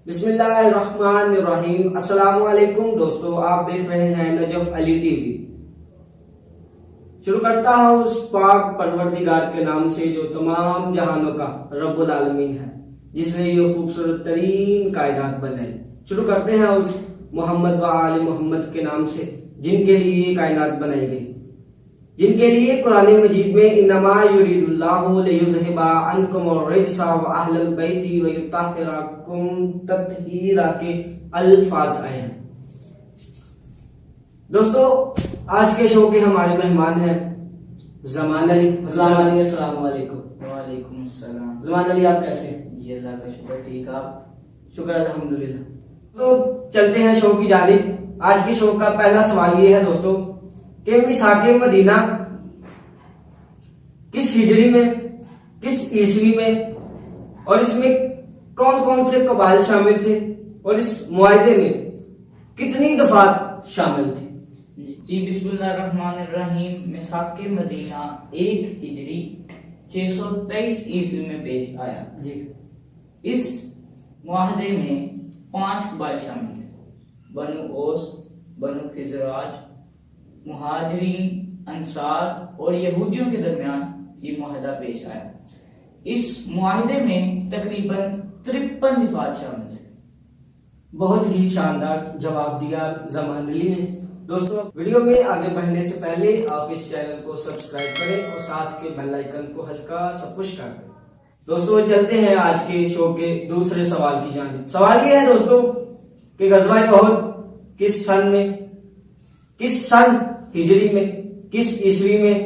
बिस्मिल्लाहिर्रहमानिर्रहीम। अस्सलाम वालेकुम दोस्तों, आप देख रहे हैं नजफ अली टीवी। शुरू करता हूँ उस पाक परवरदिगार के नाम से जो तमाम जहानों का रब्बुल आलमीन है, जिसने ये खूबसूरत तरीन कायनात बनाई। शुरू करते हैं उस मोहम्मद व आले मोहम्मद के नाम से, जिनके लिए ये कायनात बनाई गई, जिनके लिए कुरान मजीद में इन्नमा युरीदुल्लाहु लियुज़हिबा अन्कुम अर्रिज्सा व अहलल बैति व युत्तहिराकुम तत्हीरा के अल्फाज आए हैं। दोस्तों, आज के शो के हमारे मेहमान हैं ज़मान अली। अस्सलाम वालेकुम। वालेकुम अस्सलाम। ज़मान अली, आप कैसे हैं? ये अल्लाह का शुक्र, ठीक। आप? शुक्र अल्हम्दुलिल्लाह। तो चलते हैं शो की जानिब। आज के शो का पहला सवाल ये है दोस्तों कि मिसाके मदीना किस हिजरी में, किस ईस्वी में, और इसमें कौन कौन से कबाइल शामिल थे, और इस मुआहदे में कितनी दफात शामिल थी? जी, बिस्मिल्लाहिर्रहमानिर्रहीम। मिसाके मदीना 1 हिजरी 623 ईस्वी में पेश आया। जी। इस मुआहदे में 5 कबाइल शामिल थे: बनु ओस, बनु खिजराज, मुहाजिरीन, अंसार और यहूदियों के दरमियान ये मुआहदा पेश आया। इस मुआहदे में तकरीबन 53 दफात शामिल थे। बहुत ही शानदार जवाब दिया ज़मान अली ने। दोस्तों, वीडियो में आगे बढ़ने से पहले आप इस चैनल को सब्सक्राइब करें और साथ के बेल आइकन को हल्का सा पुश कर दें। दोस्तों, चलते हैं आज के शो के दूसरे सवाल की जानिब। सवाल ये है दोस्तों कि गज़वा ओहद किस सन में, किस सन हिजरी में, किस ईस्वी में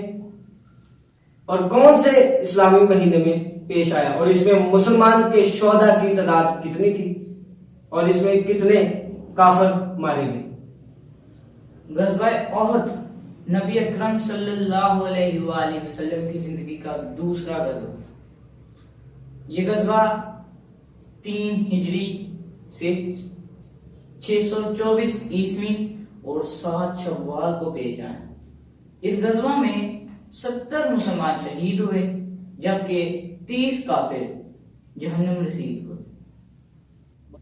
और कौन से इस्लामी महीने में पेश आया, और इसमें मुसलमान के शोहदा की तादाद कितनी थी, और इसमें कितने काफिर मारे गए? गज़वा ओहद नबी अकरम सल्लल्लाहु अलैहि वसल्लम की जिंदगी का दूसरा गज़वा। ये गज़वा 3 हिजरी से 624 ईस्वी और 7 शव्वाल को पेश आया। इस गज़वा में 70 मुसलमान शहीद हुए, जबकि 30 काफिर जहन्नम नसीब हुए।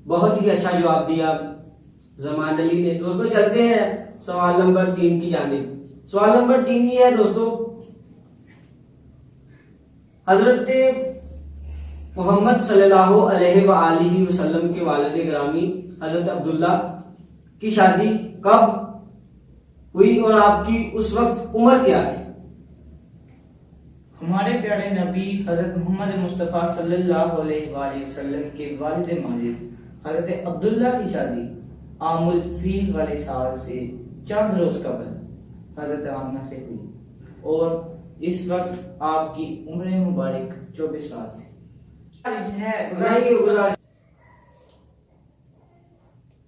बहुत ही अच्छा जवाब दिया ज़मान अली ने। दोस्तों, चलते हैं सवाल नंबर 3 की जानिब। सवाल नंबर 3 ये है दोस्तों, हजरत मोहम्मद सल्लल्लाहु अलैहि वसल्लम के वालिद गिरामी हजरत अब्दुल्ला की शादी कब हुई और आपकी उस वक्त उम्र क्या थी? हमारे प्यारे नबी हजरत मोहम्मद मुस्तफ़ा सल्लल्लाहु अलैहि वसल्लम के वालिद माजिद हजरत अब्दुल्ला की शादी आमुल फील वाले साल से चंद रोज कबल हजरत आमना से हुई, और इस वक्त आपकी उम्र मुबारक 24 साल थी।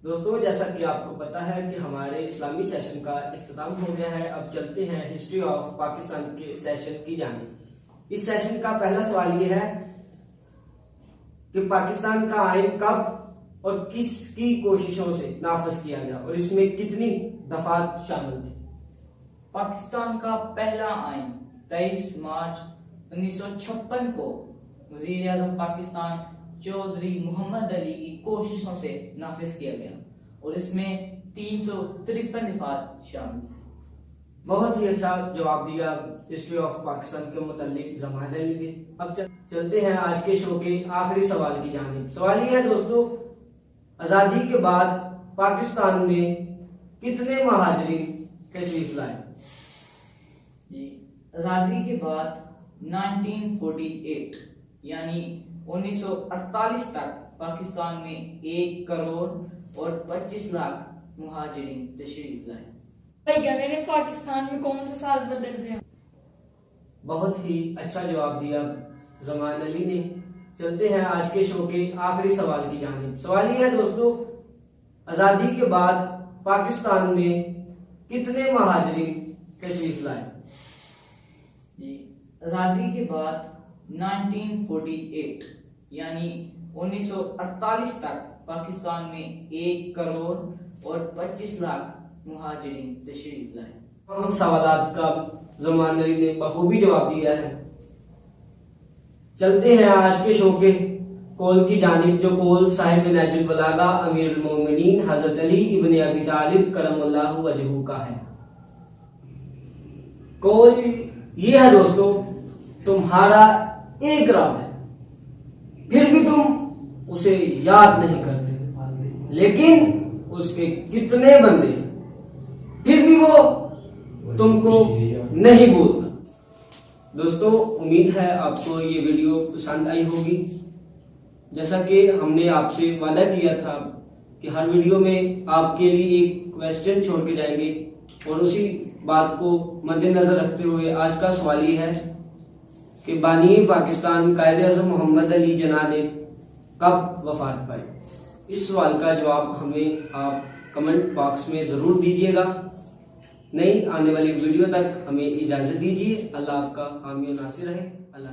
दोस्तों, जैसा कि आपको पता है कि हमारे इस्लामी सेशन का इख्तिताम हो गया है। अब चलते हैं हिस्ट्री ऑफ पाकिस्तान के सेशन की जानिब। इस सेशन का पहला सवाल ये है कि पाकिस्तान का आइन कब और किसकी कोशिशों से नाफज किया गया, और इसमें कितनी दफात शामिल थी? पाकिस्तान का पहला आइन 23 मार्च 1956 को वजीर आजम पाकिस्तान चौधरी मोहम्मद अली की कोशिशों से नाफिज किया गया, और इसमें 353 दफात शामिल थे। बहुत ही अच्छा जवाब दिया हिस्ट्री ऑफ पाकिस्तान के मुतालिक ज़मान अली ने। अब चलते हैं आज के शो के आखिरी सवाल की जानिब। सवाल ये है दोस्तों, आजादी के बाद पाकिस्तान में कितने महाजिरीन तशरीफ लाए? आजादी के बाद 1948 यानी 1948 तक पाकिस्तान में 1 करोड़ और 25 लाख मुहाजिरीन तशरीफ लाए। मैंने पाकिस्तान में कौन सा साल बदल दिया? बहुत ही अच्छा जवाब दिया ज़मान अली ने। चलते हैं आज के शो के आखिरी सवाल की जानिब। सवाल ये है दोस्तों, आजादी के बाद पाकिस्तान में कितने महाजिरीन तशरीफ लाए? आजादी के बाद 1948 यानी 1948 तक पाकिस्तान में 1 करोड़ और 25 लाख मुहाजिरीन तशरीफ लाए। हम सवालात का ज़मान अली ने बखूबी जवाब दिया है। चलते हैं आज के शो के कौल की जानिब जो कौल साहिब नहजुल बलागा अमीरुल मोमिनीन हजरत अली इब्न अबी तालिब करमल्लाहु वजहू का है। कौल ये है दोस्तों, तुम्हारा एक रब है, फिर भी तुम उसे याद नहीं करते, लेकिन उसके कितने बंदे फिर भी वो तुमको नहीं भूलता। दोस्तों उम्मीद है आपको ये वीडियो पसंद आई होगी। जैसा कि हमने आपसे वादा किया था कि हर वीडियो में आपके लिए एक क्वेश्चन छोड़ के जाएंगे, और उसी बात को मद्देनजर रखते हुए आज का सवाल ये है कि बानी पाकिस्तान कायदे आज़म मोहम्मद अली जिन्ना ने कब वफात पाई। इस सवाल का जवाब हमें आप कमेंट बॉक्स में जरूर दीजिएगा। नई आने वाली वीडियो तक हमें इजाजत दीजिए। अल्लाह आपका हामी और नासिर रहे। अल्लाह